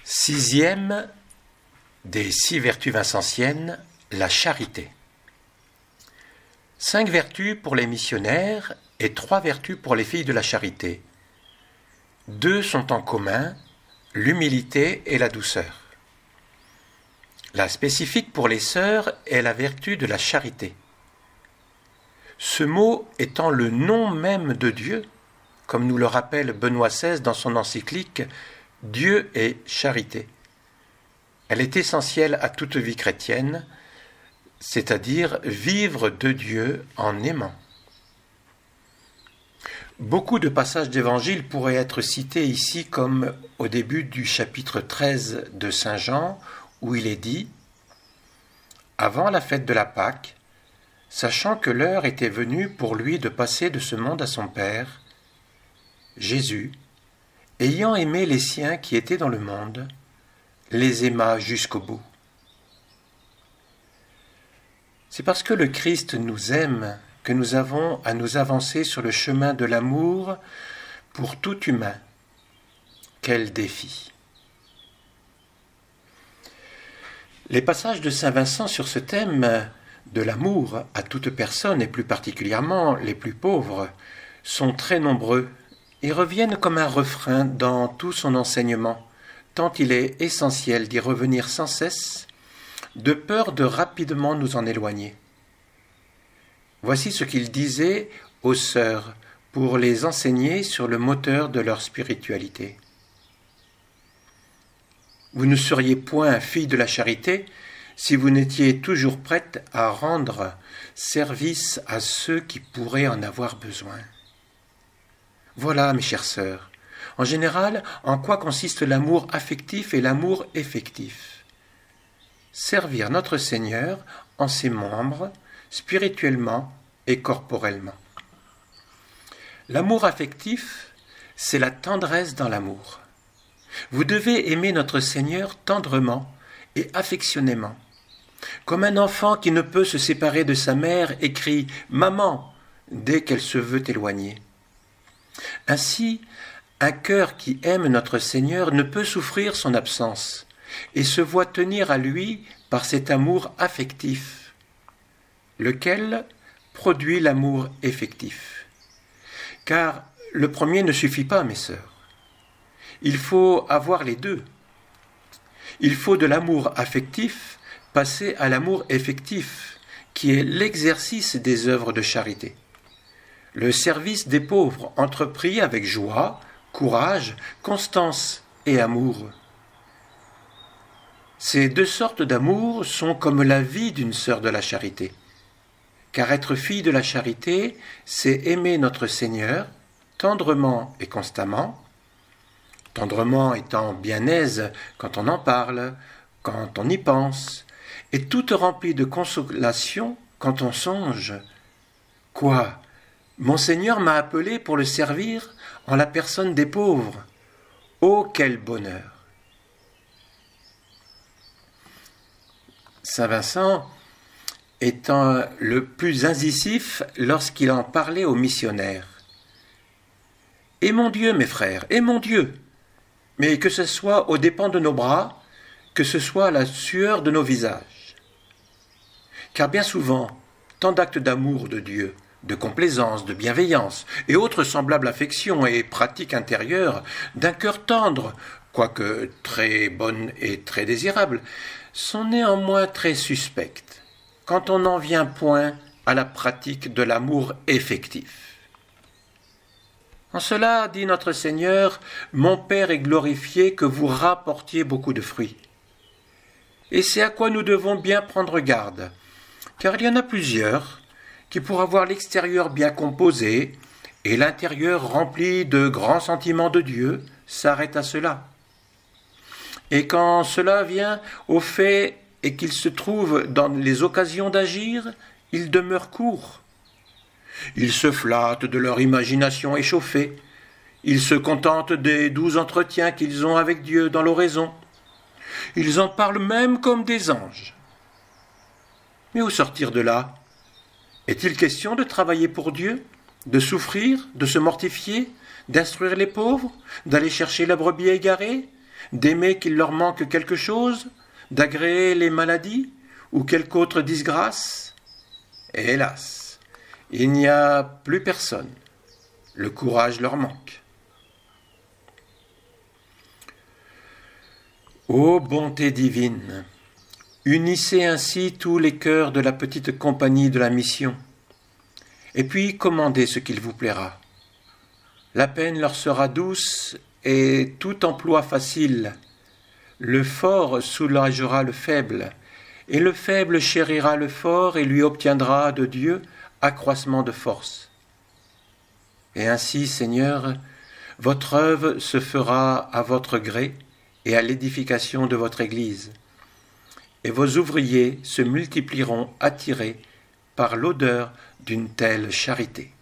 Sixième des 6 vertus vincentiennes, la charité. 5 vertus pour les missionnaires et 3 vertus pour les filles de la charité. 2 sont en commun, l'humilité et la douceur. La spécifique pour les sœurs est la vertu de la charité. Ce mot étant le nom même de Dieu, comme nous le rappelle Benoît XVI dans son encyclique « Dieu est charité ». Elle est essentielle à toute vie chrétienne, c'est-à-dire vivre de Dieu en aimant. Beaucoup de passages d'évangile pourraient être cités ici comme au début du chapitre 13 de Saint Jean, où il est dit « Avant la fête de la Pâque, sachant que l'heure était venue pour lui de passer de ce monde à son Père, Jésus, ayant aimé les siens qui étaient dans le monde, les aima jusqu'au bout. » C'est parce que le Christ nous aime que nous avons à nous avancer sur le chemin de l'amour pour tout humain. Quel défi! Les passages de Saint Vincent sur ce thème de l'amour à toute personne, et plus particulièrement les plus pauvres, sont très nombreux et reviennent comme un refrain dans tout son enseignement, tant il est essentiel d'y revenir sans cesse, de peur de rapidement nous en éloigner. Voici ce qu'il disait aux sœurs pour les enseigner sur le moteur de leur spiritualité. Vous ne seriez point filles de la charité si vous n'étiez toujours prêtes à rendre service à ceux qui pourraient en avoir besoin. Voilà, mes chères sœurs, en général, en quoi consiste l'amour affectif et l'amour effectif. Servir notre Seigneur en ses membres, spirituellement et corporellement. L'amour affectif, c'est la tendresse dans l'amour. Vous devez aimer notre Seigneur tendrement et affectionnément, comme un enfant qui ne peut se séparer de sa mère et crie « Maman » dès qu'elle se veut éloigner. Ainsi, un cœur qui aime notre Seigneur ne peut souffrir son absence et se voit tenir à lui par cet amour affectif, lequel produit l'amour effectif. Car le premier ne suffit pas, mes sœurs. Il faut avoir les deux. Il faut de l'amour affectif passer à l'amour effectif, qui est l'exercice des œuvres de charité. Le service des pauvres entrepris avec joie, courage, constance et amour. Ces 2 sortes d'amour sont comme la vie d'une sœur de la charité. Car être fille de la charité, c'est aimer notre Seigneur tendrement et constamment, tendrement étant bien aise quand on en parle, quand on y pense, et toute remplie de consolation quand on songe. Quoi ? Mon Seigneur m'a appelé pour le servir en la personne des pauvres. Oh, quel bonheur! Saint Vincent étant le plus incisif lorsqu'il en parlait aux missionnaires. « Aimons Dieu, mes frères, aimons Dieu, mais que ce soit aux dépens de nos bras, que ce soit à la sueur de nos visages. Car bien souvent, tant d'actes d'amour de Dieu, de complaisance, de bienveillance, et autres semblables affections et pratiques intérieures d'un cœur tendre, quoique très bonnes et très désirables, sont néanmoins très suspectes, quand on n'en vient point à la pratique de l'amour effectif. En cela, dit notre Seigneur, mon Père est glorifié que vous rapportiez beaucoup de fruits. Et c'est à quoi nous devons bien prendre garde, car il y en a plusieurs qui, pour avoir l'extérieur bien composé et l'intérieur rempli de grands sentiments de Dieu, s'arrêtent à cela. Et quand cela vient au fait et qu'ils se trouvent dans les occasions d'agir, ils demeurent courts. Ils se flattent de leur imagination échauffée. Ils se contentent des doux entretiens qu'ils ont avec Dieu dans l'oraison. Ils en parlent même comme des anges. Mais au sortir de là, est-il question de travailler pour Dieu, de souffrir, de se mortifier, d'instruire les pauvres, d'aller chercher la brebis égarée, d'aimer qu'il leur manque quelque chose, d'agréer les maladies ou quelque autre disgrâce? Hélas, il n'y a plus personne. Le courage leur manque. Ô bonté divine, unissez ainsi tous les cœurs de la petite compagnie de la mission, et puis commandez ce qu'il vous plaira. La peine leur sera douce et tout emploi facile. Le fort soulagera le faible, et le faible chérira le fort et lui obtiendra de Dieu accroissement de force. Et ainsi, Seigneur, votre œuvre se fera à votre gré et à l'édification de votre Église, et vos ouvriers se multiplieront attirés par l'odeur d'une telle charité.